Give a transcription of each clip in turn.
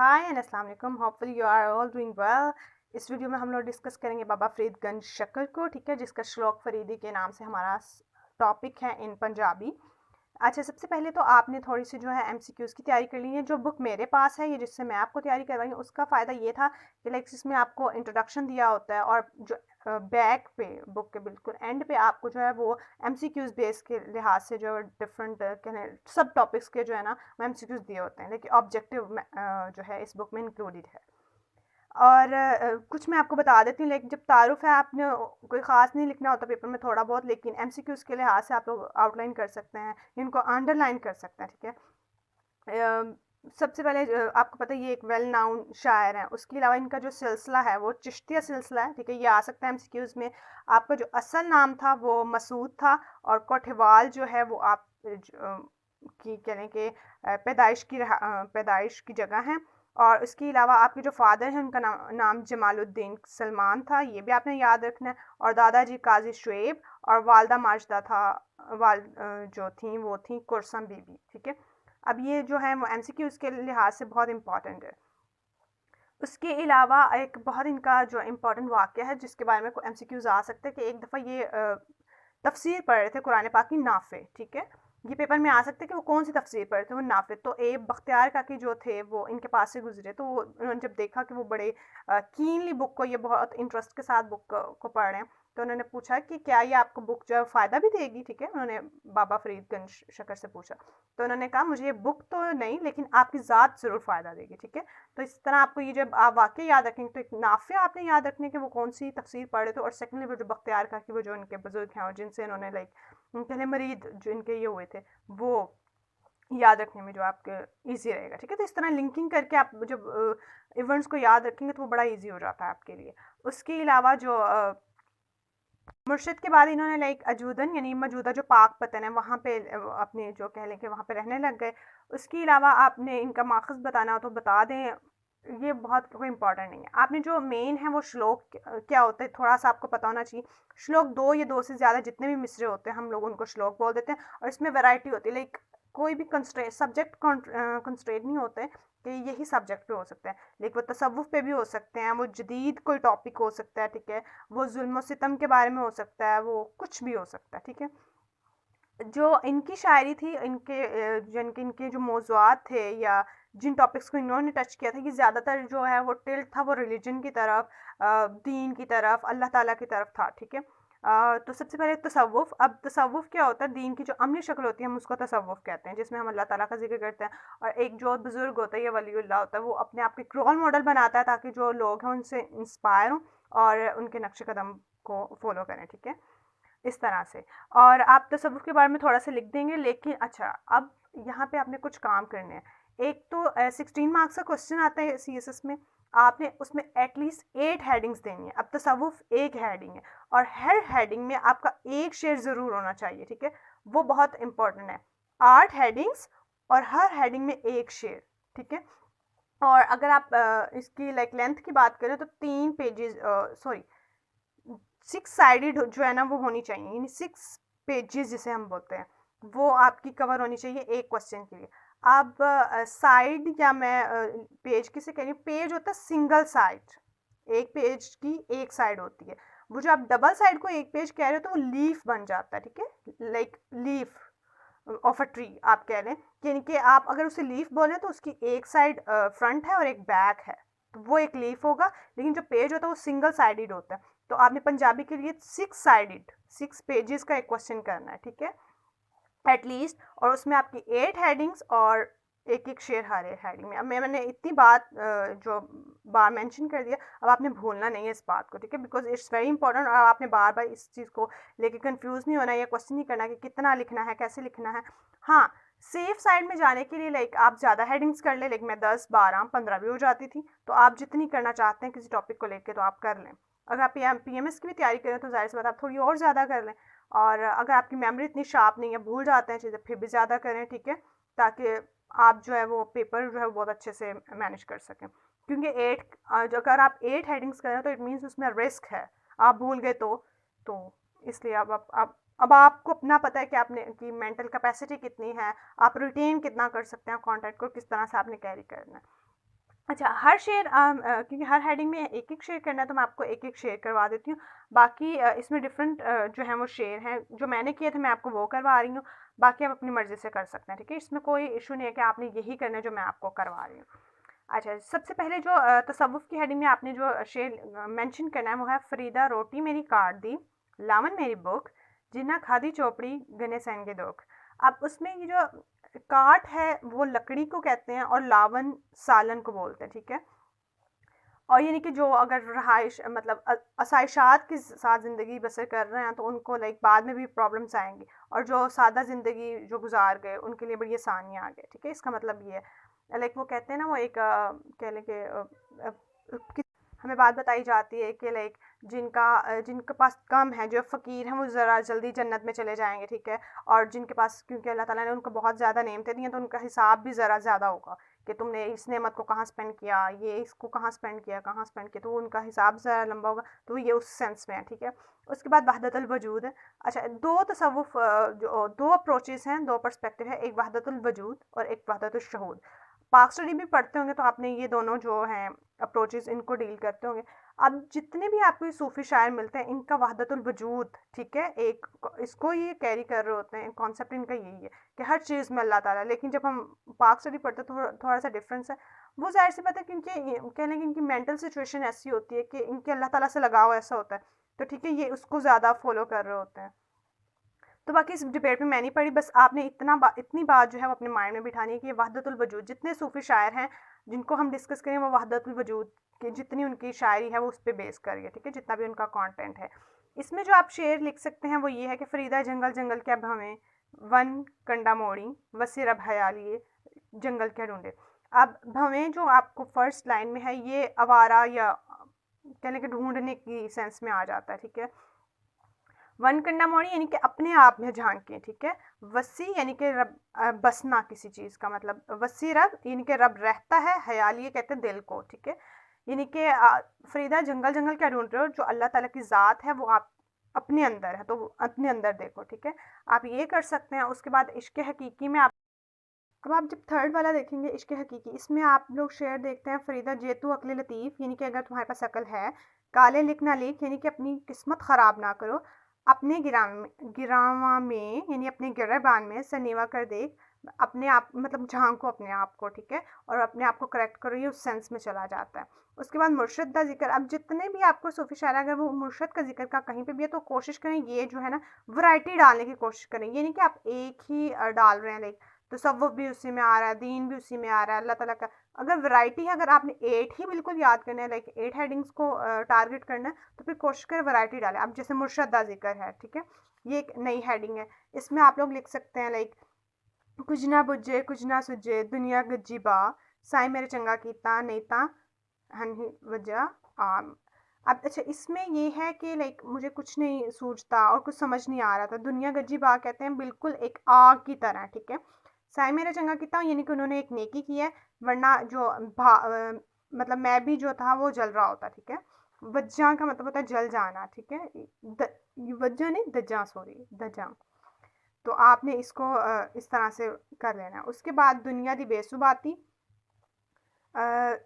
हाय and अस्सलाम वालेकुम। Hopefully you are all doing well. इस वीडियो में हम लोग डिस्कस करेंगे बाबा फरीदगंज शक्ल को, ठीक है, जिसका श्लोक फरीदी के नाम से हमारा टॉपिक है इन पंजाबी। अच्छा, सबसे पहले तो आपने थोड़ी सी जो है एमसीक्यूज़ की तैयारी कर ली है। जो बुक मेरे पास है, ये जिससे मैं आपको तैयारी करवाई हूँ, उसका फ़ायदा ये था कि लाइक इसमें आपको इंट्रोडक्शन दिया होता है और जो बैक पे बुक के बिल्कुल एंड पे आपको जो है वो एमसीक्यूज़ बेस के लिहाज से जो डिफरेंट कहने सब टॉपिक्स के जो है ना वो एमसीक्यूज़ दिए होते हैं, लेकिन ऑब्जेक्टिव जो है इस बुक में इंक्लूडेड है। और कुछ मैं आपको बता देती हूँ, लेकिन जब तारुफ है आपने कोई ख़ास नहीं लिखना होता पेपर में, थोड़ा बहुत, लेकिन एमसीक्यूज़ के लिहाज से आप लोग आउटलाइन कर सकते हैं, इनको अंडरलाइन कर सकते हैं, ठीक है। सबसे पहले आपको पता है ये एक वेल नाउन शायर हैं। उसके अलावा इनका जो सिलसिला है वो चिश्तिया सिलसिला है, ठीक है, ये आ सकता है एमसीक्यूज़ में। आपका जो असल नाम था वो मसूद था, और कोठवाल जो है वो आप की कहने के पैदाइश की जगह है। और इसके अलावा आपके जो फादर हैं उनका नाम जमालुद्दीन सलमान था, ये भी आपने याद रखना है। और दादाजी काजी शुएब, और वालदा माजदा था, जो थी वो थी कुरसम बीबी, ठीक है। अब ये जो है वो एमसीक्यूज़ के लिहाज से बहुत इंपॉर्टेंट है। उसके अलावा एक बहुत इनका जो इम्पोर्टेंट वाक़या है जिसके बारे में एमसीक्यूज़ आ सकते हैं कि एक दफ़ा ये तफसीर पढ़ रहे थे कुरान पाक की, नाफे, ठीक है। ये पेपर में आ सकते हैं कि वो कौन सी तफसीर पढ़ रहे थे, वो नाफे। तो एब बख्तियार काकी जो थे वो इनके पास से गुजरे, तो वो उन्होंने जब देखा कि वो बड़े कीनली बुक को, ये बहुत इंटरेस्ट के साथ बुक को पढ़ रहे हैं, तो उन्होंने पूछा कि क्या ये आपको बुक जो है फ़ायदा भी देगी, ठीक है। उन्होंने बाबा फरीदगंज शक्कर से पूछा, तो उन्होंने कहा मुझे ये बुक तो नहीं, लेकिन आपकी ज़ात ज़रूर फ़ायदा देगी, ठीक है। तो इस तरह आपको ये जब आप वाक़या याद रखेंगे तो एक नाफ़े आपने याद रखने कि वो कौन सी तफसीर पढ़ रहे थे, और सेकेंडली वो जो बख्तियार का कि वो जो इनके बुजुर्ग हैं और जिनसे इन्होंने लाइक पहले मरीद जो इनके ये हुए थे, वो याद रखने में जो आपके ईजी रहेगा, ठीक है। तो इस तरह लिंकिंग करके आप जब इवेंट्स को याद रखेंगे तो वो बड़ा ईजी हो जाता है आपके लिए। उसके अलावा जो मुर्शिद के बाद इन्होंने लाइक अजूदन यानी मौजूदा जो पाक पतन है वहाँ पे अपने जो कह लें कि वहाँ पे रहने लग गए। उसके अलावा आपने इनका माखज़ बताना हो तो बता दें, ये बहुत कोई इंपॉर्टेंट नहीं है। आपने जो मेन है वो श्लोक क्या होता है थोड़ा सा आपको पता होना चाहिए। श्लोक दो या दो से ज़्यादा जितने भी मिसरे होते हैं हम लोग उनको श्लोक बोल देते हैं, और इसमें वैरायटी होती है, लाइक कोई भी कंस्ट्रेंट सब्जेक्ट कंस्ट्रेंट नहीं होते कि यही सब्जेक्ट पे हो सकता है, लेकिन वो तसव्वुफ़ पे भी हो सकते हैं, वो जदीद कोई टॉपिक हो सकता है, ठीक है, वो जुल्म सितम के बारे में हो सकता है, वो कुछ भी हो सकता है, ठीक है। जो इनकी शायरी थी, इनके इनके जो मौज़ूआत थे या जिन टॉपिक्स को इन्होंने टच किया था, ये ज़्यादातर जो है वो टिल्ट था वो रिलीजन की तरफ, दीन की तरफ, अल्लाह ताला की तरफ था, ठीक है। तो सबसे पहले तसव्वुफ़। अब तसव्वुफ़ क्या होता है, दीन की जो अमली शक्ल होती है हम उसको तसव्वुफ़ कहते हैं, जिसमें हम अल्लाह ताला का जिक्र करते हैं। और एक जो बुज़ुर्ग होता है या वलीउल्लाह होता है, वो अपने आप को एक रोल मॉडल बनाता है ताकि जो लोग हैं उनसे इंस्पायर हों और उनके नक्श कदम को फॉलो करें, ठीक है, इस तरह से। और आप तसव्वुफ़ के बारे में थोड़ा सा लिख देंगे, लेकिन अच्छा अब यहाँ पे आपने कुछ काम करने हैं। एक तो 16 मार्क्स का क्वेश्चन आता है सीएसएस में, आपने उसमें एटलीस्ट 8 हेडिंग्स देनी है। अब तसव्वुफ़ एक हेडिंग है और हर हेडिंग में आपका एक शेर ज़रूर होना चाहिए, ठीक है, वो बहुत इंपॉर्टेंट है। 8 हेडिंग्स और हर हेडिंग में एक शेर, ठीक है। और अगर आप इसकी लाइक लेंथ की बात करें तो 3 पेजेस, सॉरी 6 साइडेड जो है ना वो होनी चाहिए, यानी 6 पेजेस जिसे हम बोलते हैं, वो आपकी कवर होनी चाहिए एक क्वेश्चन के लिए। अब साइड या मैं पेज किसे कह रही हूँ, पेज होता है सिंगल साइड, एक पेज की एक साइड होती है। वो जो आप डबल साइड को एक पेज कह रहे हो तो वो लीफ बन जाता है, ठीक है, like leaf of a tree आप कह लें, यानी कि आप अगर उसे लीफ बोलें तो उसकी एक साइड फ्रंट है और एक बैक है, तो वो एक लीफ होगा। लेकिन जो पेज होता है वो सिंगल साइडेड होता है, तो आपने पंजाबी के लिए 6 साइडेड 6 पेजेस का एक क्वेश्चन करना है, ठीक है, एटलीस्ट। और उसमें आपकी 8 हेडिंग्स और एक एक शेर हर एक हेडिंग में। अब मैंने इतनी बात जो बार मेंशन कर दिया, अब आपने भूलना नहीं है इस बात को, ठीक है, बिकॉज इट्स वेरी इंपॉर्टेंट। और आपने बार बार इस चीज़ को लेके कंफ्यूज नहीं होना या क्वेश्चन नहीं करना कि कितना लिखना है, कैसे लिखना है। हाँ, सेफ साइड में जाने के लिए लाइक आप ज़्यादा हेडिंग्स कर लें, लाइक मैं 10 12 15 भी हो जाती थी, तो आप जितनी करना चाहते हैं किसी टॉपिक को लेकर तो आप कर लें। अगर आप पीएमएस की भी तैयारी करें तो जाहिर सी बात आप थोड़ी और ज़्यादा कर लें। और अगर आपकी मेमोरी इतनी शार्प नहीं है, भूल जाते हैं चीज़ें, फिर भी ज़्यादा करें, ठीक है, ताकि आप जो है वो पेपर जो है बहुत अच्छे से मैनेज कर सकें। क्योंकि अगर आप 8 हेडिंग्स करें तो इट मीन्स उसमें रिस्क है, आप भूल गए तो इसलिए अब आपको अपना पता है कि आपने की मेंटल कैपेसिटी कितनी है, आप रिटेन कितना कर सकते हैं, कॉन्टेंट को किस तरह से आपने कैरी करना है। अच्छा, हर शेर क्योंकि हर हेडिंग में एक-एक शेर करना है तो मैं आपको एक-एक शेर करवा देती हूँ। बाकी इसमें डिफरेंट जो हैं वो शेर हैं, जो मैंने किए थे मैं आपको वो करवा रही हूँ। बाकी आप अपनी मर्ज़ी से कर सकते हैं, ठीक है? इसमें कोई इश्यू नहीं है कि आपने यही करना है जो मैं आपको करवा रही हूँ। अच्छा, सबसे पहले जो तसव्वुफ़ की हेडिंग में आपने जो शेर मेंशन करना है वो है फ़रीदा रोटी मेरी काट दी, लावन मेरी बुक, जिन्ना खादी चोपड़ी गने सैन के दुख। अब उसमें ये जो काट है वो लकड़ी को कहते हैं और लावन सालन को बोलते हैं, ठीक है? और यानी कि जो अगर रहाइश मतलब आसाइशात के साथ ज़िंदगी बसर कर रहे हैं तो उनको लाइक बाद में भी प्रॉब्लम्स आएंगी, और जो सादा ज़िंदगी जो गुजार गए उनके लिए बड़ी आसानियाँ आ गई, ठीक है? इसका मतलब ये है, लाइक वो कहते हैं ना, वो एक कह लें कि हमें बात बताई जाती है कि लाइक जिनके पास कम है, जो फ़कीर हैं, वो ज़रा जल्दी जन्नत में चले जाएंगे, ठीक है? और जिनके पास, क्योंकि अल्लाह ताला ने उनको बहुत ज़्यादा नेमतें दी हैं, तो उनका हिसाब भी ज़रा ज़्यादा होगा कि तुमने इस नेमत को कहाँ स्पेंड किया, ये इसको कहाँ स्पेंड किया, कहाँ स्पेंड किया, तो उनका हिसाब ज़रा लंबा होगा। तो ये उस सेंस में है, ठीक है? उसके बाद वहदतुल वजूद है। अच्छा, दो तसव्वुफ़ जो दो अप्रोचेज़ हैं, दो पर्सपेक्टिव है, एक वहदतुल वजूद और एक वहदतुल शहूद। पाक स्टडी भी पढ़ते होंगे तो आपने ये दोनों जो हैं अप्रोचेज़ इनको डील करते होंगे। अब जितने भी आपको ये सूफ़ी शायर मिलते हैं, इनका वहदतुल वजूद, ठीक है, एक इसको ये कैरी कर रहे होते हैं, कॉन्सेप्ट इनका यही है कि हर चीज़ में अल्लाह ताला। लेकिन जब हम पाक स्टडी पढ़ते हैं तो थोड़ा सा डिफरेंस है। वो जाहिर सी बात है, क्योंकि कह लें कि इनकी मेंटल सिचुएशन ऐसी होती है कि इनके अल्लाह ताला से लगाव ऐसा होता है, तो ठीक है, ये उसको ज़्यादा फॉलो कर रहे होते हैं। तो बाकी इस डिबेट में मैं नहीं पढ़ी, बस आपने इतनी बात जो है वो अपने माइंड में बिठानी है कि वहदतुल वजूद, जितने सूफ़ी शायर हैं जिनको हम डिस्कस करें, वो वहदतुल वजूद की जितनी उनकी शायरी है वो उस पर बेस करिए, ठीक है? जितना भी उनका कंटेंट है। इसमें जो आप शेर लिख सकते हैं वो ये है कि फ़रीदा जंगल जंगल क्या भवें, वन कंडा मोड़ी, वसी रब हयालिए जंगल क्या ढूंढे। अब भवें जो आपको फर्स्ट लाइन में है, ये आवारा या कहने के ढूंढने की सेंस में आ जाता है, ठीक है? वन कंडा मोड़ी यानी कि अपने आप में झांके, ठीक है? वसी यानी कि रब, बसना किसी चीज़ का मतलब, वसी रब यानी कि रब रहता है, हयाल ये कहते हैं दिल को, ठीक है? यानी कि फरीदा जंगल जंगल क्या ढूंढ रहे हो, जो अल्लाह ताला की ज़ात है वो आप अपने अंदर है, तो अपने अंदर देखो, ठीक है? आप ये कर सकते हैं। उसके बाद इश्क हकीकी में आप, अब आप जब थर्ड वाला देखेंगे इश्क हकीकी, इसमें आप लोग शेर देखते हैं, फरीदा जेतू अक्ल लतीफ़ यानी कि अगर तुम्हारे पास अकल है, काले लिख ना लिख यानी कि अपनी किस्मत ख़राब ना करो, अपने गिरावा में यानी अपने गिरबान में सनेवा कर देख, अपने आप मतलब झांको अपने आप को, ठीक है? और अपने आप को करेक्ट करो, ये उस सेंस में चला जाता है। उसके बाद मुर्शद का जिक्र, अब जितने भी आपको सूफ़ी शायर अगर वो मुर्शद का जिक्र का कहीं पे भी है तो कोशिश करें ये जो है ना वैरायटी डालने की कोशिश करें, ये नहीं कि आप एक ही डाल रहे हैं, लाइक तसव्वुफ़ भी उसी में आ रहा है, दीन भी उसी में आ रहा है, अल्लाह ताला का अगर वैरायटी है, अगर आपने 8 ही बिल्कुल याद करना है, लाइक 8 हेडिंग्स को टारगेट करना है, तो फिर कोशिश करें वैरायटी डालें। अब जैसे मुर्शद दा ज़िक्र है, ठीक है? ये एक नई हेडिंग है, इसमें आप लोग लिख सकते हैं लाइक कुछ ना बुझे कुछ ना सुझे दुनिया गज्जी बा, साईं मेरे चंगा कीता नहीं ता हन ही वजह आम। अब अच्छा, इसमें ये है कि लाइक मुझे कुछ नहीं सूझता और कुछ समझ नहीं आ रहा था, दुनिया गज्जी बा कहते हैं बिल्कुल एक आग की तरह, ठीक है? साईं मेरा चंगा कीता हूँ यानी कि उन्होंने एक नेकी की है, वरना जो मतलब मैं भी जो था वो जल रहा होता, ठीक है? वज्जा का मतलब होता है जल जाना, ठीक है? वज्जा नहीं, दजा, सॉरी, दजा। तो आपने इसको इस तरह से कर लेना है। उसके बाद दुनिया दी बेसुबाती,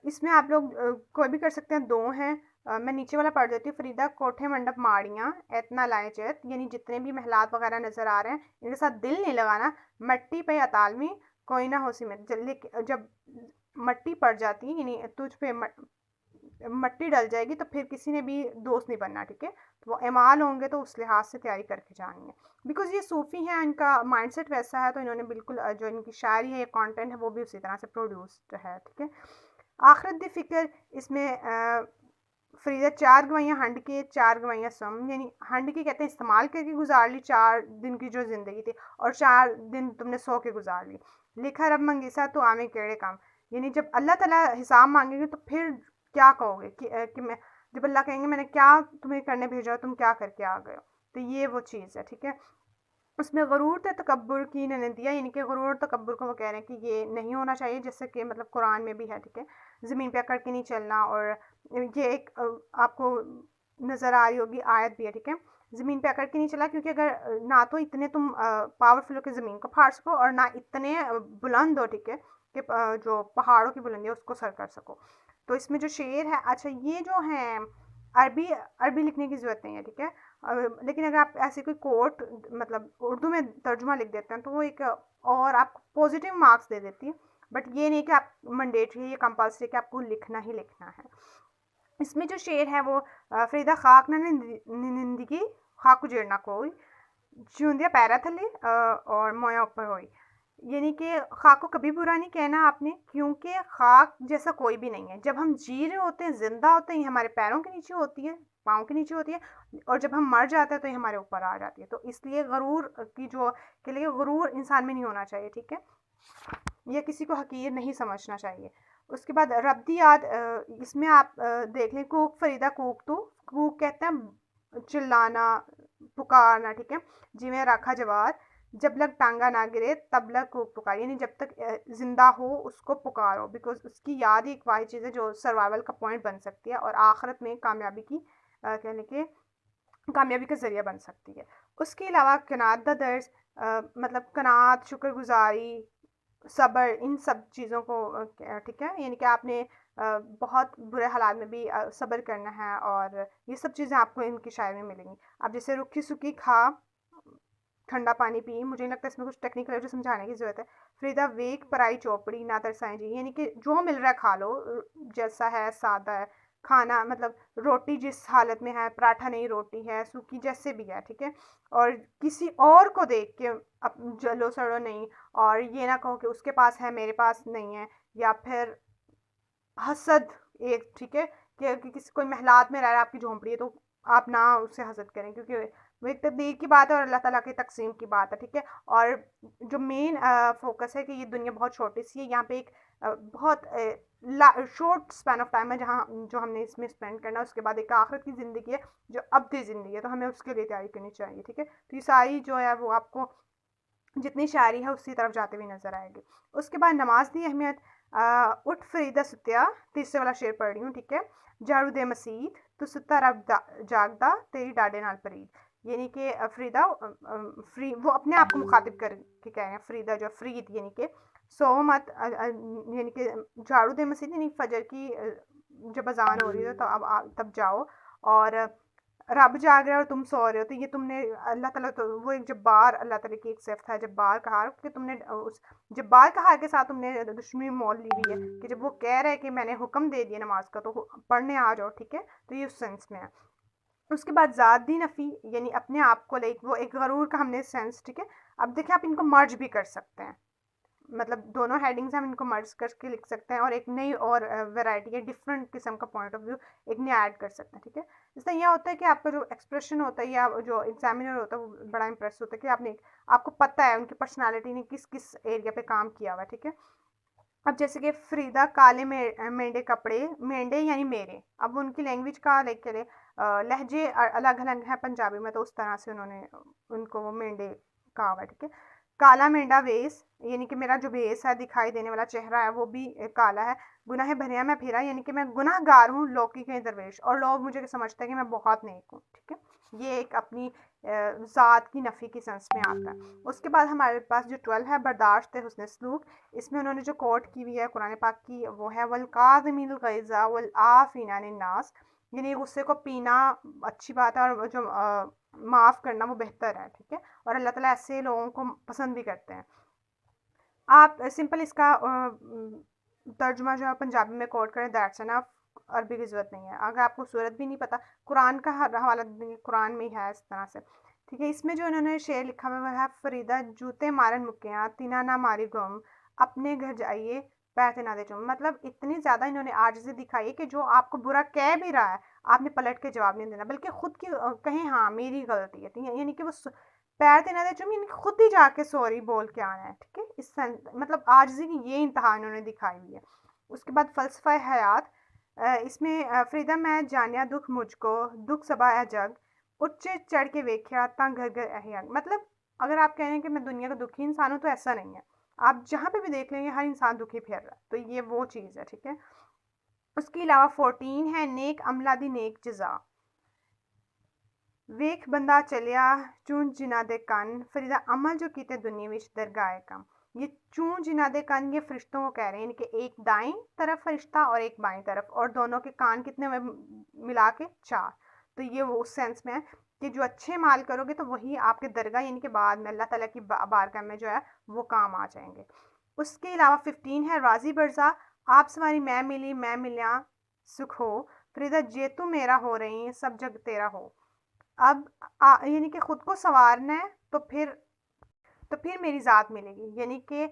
इसमें आप लोग कोई भी कर सकते हैं, 2 हैं। मैं नीचे वाला पढ़ देती हूँ। फ़रीदा कोठे मंडप माड़ियाँ एतना लाए चेत, यानी जितने भी महलात वगैरह नज़र आ रहे हैं इनके साथ दिल नहीं लगाना, मट्टी पे अतालमी कोई ना होसी में, जब मट्टी पड़ जाती है यानी तुझ पे मट्टी डल जाएगी तो फिर किसी ने भी दोस्त नहीं बनना, ठीक है? तो वो एमाल होंगे तो उस लिहाज से तैयारी करके जानी है, बिकॉज ये सूफ़ी हैं, इनका माइंडसेट वैसा है, तो इन्होंने बिल्कुल जो इनकी शायरी है या कंटेंट है वो भी उसी तरह से प्रोड्यूस्ड है, ठीक है? आखिरत दी फ़िक्र, इसमें फ़रीदा 4 गवाहियाँ हंड के 4 गवाहियाँ सम, यानी हंड की कहते हैं इस्तेमाल करके गुजार ली 4 दिन की जो ज़िंदगी थी, और 4 दिन तुमने सो के गुजार ली। लिखा रब मंगीसा तो आमे केड़े काम, यानी जब अल्लाह ताला हिसाब मांगेंगे तो फिर क्या कहोगे कि मैं, जब अल्लाह कहेंगे मैंने क्या तुम्हें करने भेजा, तुम क्या करके आ गए हो, तो ये वो चीज़ है, ठीक है? उसमें गरूर थे तकब्बुर की ने दिया, यानी कि गरूर तकब्बुर को वो कह रहे हैं कि ये नहीं होना चाहिए, जैसे कि मतलब कुरान में भी है, ठीक है? ज़मीन पे अकड़ के नहीं चलना, और ये एक आपको नज़र आ रही होगी आयत भी है, ठीक है? ज़मीन पे अकड़ के नहीं चला, क्योंकि अगर ना तो इतने तुम पावरफुल हो कि ज़मीन को फाड़ सको, और ना इतने बुलंद हो, ठीक है? कि जो पहाड़ों की बुलंदी है उसको सर कर सको। तो इसमें जो शेर है, अच्छा ये जो है अरबी अरबी लिखने की ज़रूरत नहीं है, ठीक है। लेकिन अगर आप ऐसे कोई कोट मतलब उर्दू में तर्जुमा लिख देते हैं तो वो एक और आपको पॉजिटिव मार्क्स दे देती है, बट ये नहीं कि आप मैंडेटरी है, ये कंपल्सरी कि आपको लिखना ही लिखना है। इसमें जो शेर है वो फरीदा खाक ना निंदगी खाक उजेड़ना कोई जिउंदिया पैरा थले और मोया ऊपर हुई। यानी कि खाक को कभी बुरा नहीं कहना आपने, क्योंकि खाक जैसा कोई भी नहीं है। जब हम जी रहे होते हैं, जिंदा होते हैं, ये हमारे पैरों के नीचे होती है, पाँव के नीचे होती है, और जब हम मर जाते हैं तो ये हमारे ऊपर आ जाती है। तो इसलिए गरूर की जो के लिए गरूर इंसान में नहीं होना चाहिए, ठीक है, या किसी को हकीर नहीं समझना चाहिए। उसके बाद रब्दी याद, इसमें आप देख लें, कूक फरीदा कूक तो कूक कहते हैं चिल्लाना, पुकारना, ठीक है। जिमें रखा जवाब, जब लग टांगा ना गिरे तब लग कूक पुकार, यानी जब तक जिंदा हो उसको पुकारो, बिकॉज उसकी याद ही एक वाही चीज़ है जो सर्वाइवल का पॉइंट बन सकती है और आखिरत में कामयाबी की कहने के कामयाबी का ज़रिया बन सकती है। उसके अलावा कनात द दर्ज, मतलब कनात, शुक्रगुजारी, सब्र, इन सब चीज़ों को ठीक है, यानी कि आपने बहुत बुरे हालात में भी सब्र करना है, और ये सब चीज़ें आपको इनकी शायरी में मिलेंगी। अब जैसे रुखी सुखी खा, ठंडा पानी पी, मुझे नहीं लगता इसमें कुछ टेक्निकल जो समझाने की ज़रूरत है। फ्रीदा वेक पराई चौपड़ी ना तरसाएं जी, यानी कि जो मिल रहा है खा लो, जैसा है सादा है खाना, मतलब रोटी जिस हालत में है, पराठा नहीं रोटी है, सूखी जैसे भी है, ठीक है। और किसी और को देख के अब जलो सड़ो नहीं, और ये ना कहो कि उसके पास है मेरे पास नहीं है, या फिर हसद एक, ठीक है, कि किसी कोई महलात में रह रहा है आपकी झोंपड़ी है, तो आप ना उससे हसद करें, क्योंकि वो एक तकदीर की बात है और अल्लाह ताला की तकसीम की बात है, ठीक है। और जो मेन फोकस है कि ये दुनिया बहुत छोटी सी है, यहाँ पे एक बहुत शॉर्ट स्पैन ऑफ टाइम है जहाँ जो हमने इसमें स्पेंड करना है, उसके बाद एक आखिरत की ज़िंदगी है जो अब्दी ज़िंदगी है, तो हमें उसके लिए तैयारी करनी चाहिए, ठीक है। तो ये सारी जो है वो आपको जितनी शायरी है उसी तरफ जाते हुए नजर आएगी। उसके बाद नमाज की अहमियत, उठ फरीदा सुत्या, तीसरे वाला शेर पढ़ रही हूँ, ठीक है। झाड़ू दे मसीद तो सुता रब जागदा तेरी डाडे नाल परीद, यानी कि फरीदा फ्री वो अपने आप को मुखातिब कर के कह रहे हैं, फरीदा जो फरीद यानी कि सो मत, यानी कि झाड़ू दे मसीद यानी फजर की जब अजान हो रही है तो अब तब जाओ, और रब जाग रहा है और तुम सो रहे हो, तो ये तुमने अल्लाह ताला, तो वो एक जब्बार अल्लाह ताला की एक सिफ़त है जब्बार कहार, कि तुमने उस जब्बार कहार के साथ तुमने दुश्मनी मोल ली हुई है, कि जब वो कह रहा है कि मैंने हुक्म दे दिया नमाज का तो पढ़ने आ जाओ, ठीक है। तो ये उस सेंस में है। उसके बाद ज़ात दी नफ़ी, यानी अपने आप को लाइक वो एक गरूर का हमने सेंस, ठीक है। अब देखिए आप इनको मर्ज भी कर सकते हैं, मतलब दोनों हेडिंग्स हम इनको मर्ज करके लिख सकते हैं, और एक नई और वैरायटी है, डिफरेंट किस्म का पॉइंट ऑफ व्यू एक नया ऐड कर सकते हैं, ठीक है। इससे यह होता है कि आपका जो एक्सप्रेशन होता है या जो एग्जामिनर होता है वो बड़ा इंप्रेस होता है कि आपको पता है उनकी पर्सनालिटी ने किस किस एरिया पे काम किया हुआ है, ठीक है। अब जैसे कि फरीदा काले मेंढे कपड़े, मेंढे यानी मेरे, अब उनकी लैंग्वेज का लाइक करे लहजे अलग अलग है पंजाबी में, तो उस तरह से उन्होंने उनको वो मेंढे कहा हुआ है, ठीक है। काला मेंढा वेस, यानी कि मेरा जो भेस है, दिखाई देने वाला चेहरा है वो भी काला है। गुनाह भरिया मैं फिरा, यानी कि मैं गुनाहगार हूँ, लोग की कहीं दरवेश, और लोग मुझे समझते हैं कि मैं बहुत नेक हूँ, ठीक है। ये एक अपनी ज़ात की नफ़ी की सेंस में आता है। उसके बाद हमारे पास जो 12 है, बर्दाश्त है हुस्न सलूक, इसमें उन्होंने जो कोट की हुई है कुरान पाक की वो है, वल काज़िमिल गैज़ा वल आफ़ीना अनिन नास, यानी गुस्से को पीना अच्छी बात है, और जो माफ़ करना वो बेहतर है, ठीक है। और अल्लाह ताला ऐसे लोगों को पसंद भी करते हैं। आप सिंपल इसका तर्जुमा जो है पंजाबी में कोट करें, दैट्स एनफ, अरबी की ज़रूरत नहीं है। अगर आपको सूरत भी नहीं पता, कुरान का हवाला कुरान में ही है इस तरह से, ठीक है। इसमें जो इन्होंने शेर लिखा हुआ है, फरीदा जूते मारन मुक्कियाँ तीना ना मारी गुम, अपने घर जाइए पैसे ना दे चुम, मतलब इतनी ज़्यादा इन्होंने आजिज़ी दिखाई है कि जो आपको बुरा कह भी रहा है आपने पलट के जवाब नहीं देना, बल्कि खुद की कहें हाँ मेरी गलती है, ठीक है, यानी कि वो पैर देना दे चुम, यानी खुद ही जाके सॉरी बोल के आना है, ठीक है। इस मतलब आजिज़ी की ये इंतहा इन्होंने दिखाई हुई है। उसके बाद फ़लसफ़ा हयात, इसमें फरीदा मैं जानिया दुख मुझको, दुख सबा है जग, उच्चे चढ़ के वेख्या ता घर घर अहियन, मतलब अगर आप कह रहे हैं कि मैं दुनिया का दुखी इंसान हूँ तो ऐसा नहीं है, आप जहाँ पे भी देख लेंगे हर इंसान दुखी फिर रहा है, तो ये वो चीज़ है, ठीक है। उसके अलावा 14 है नेक अमला दी नेक जजा, वेख बंदा चलिया चून जिना दे कन, फरीदा अमल जो कीते दुनिया विच दरगाह कम, ये चूँ जिनादे कान ये फरिश्तों को कह रहे हैं, यानी कि एक दाईं तरफ फरिश्ता और एक बाईं तरफ, और दोनों के कान कितने हुए मिला के 4। तो ये वो उस सेंस में है कि जो अच्छे माल करोगे तो वही आपके दरगाह यानी कि बाद में अल्लाह ताला की बारगाह में जो है वो काम आ जाएंगे। उसके अलावा 15 है राजी बरजा, आप सवारी मैं मिली मैं मिलिया सुख हो, फरीदा जे तू मेरा हो रही सब जग तेरा हो। अब यानी कि खुद को संवारना है तो फिर मेरी ज़ात मिलेगी, यानी कि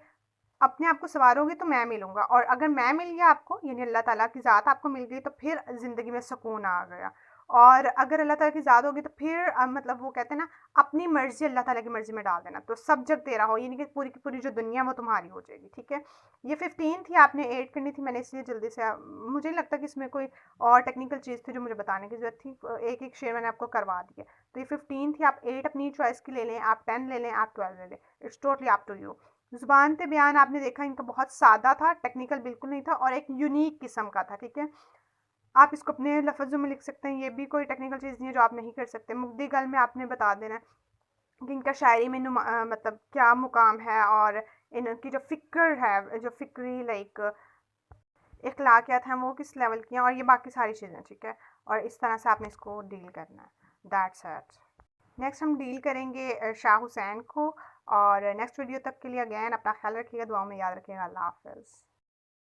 अपने आप को संवारोगे तो मैं मिलूंगा, और अगर मैं मिल गया आपको यानी अल्लाह ताला की ज़ात आपको मिल गई तो फिर ज़िंदगी में सुकून आ गया। और अगर अल्लाह ताला की ज़ात होगी तो फिर मतलब वो कहते हैं ना, अपनी मर्जी अल्लाह ताला की मर्जी में डाल देना, तो सब जग तेरा हो, यानी कि पूरी की पूरी जो दुनिया वो तुम्हारी हो जाएगी। ठीक है, ये 15 थी, आपने ऐड करनी थी, मैंने इसलिए जल्दी से मुझे नहीं लगता कि इसमें कोई और टेक्निकल चीज़ थी जो मुझे बताने की ज़रूरत थी, एक एक शेयर मैंने आपको करवा दिया। तो ये 15 थी, आप 8 अपनी चॉइस की ले लें, आप 10 ले लें, आप 12 ले लें, it's totally up to you. ज़ुबान पे बयान आपने देखा इनका बहुत सादा था, टेक्निकल बिल्कुल नहीं था, और एक यूनिक किस्म का था। ठीक है, आप इसको अपने लफ्ज़ों में लिख सकते हैं, ये भी कोई टेक्निकल चीज़ नहीं है जो आप नहीं कर सकते। मुग्धी गल में आपने बता देना है कि इनका शायरी में मतलब क्या मुकाम है, और इनकी जो फ़िक्र है, जो फ़िक्री लाइक इखलाकियात हैं वो किस लेवल की हैं, और ये बाकी सारी चीज़ें। ठीक है, और इस तरह से आपने इसको डील करना है। That's it. नेक्स्ट हम डील करेंगे शाह हुसैन को, और नेक्स्ट वीडियो तक के लिए अगेन अपना ख्याल रखिएगा, दुआओं में याद रखिएगा। अल्लाह हाफ़िज़।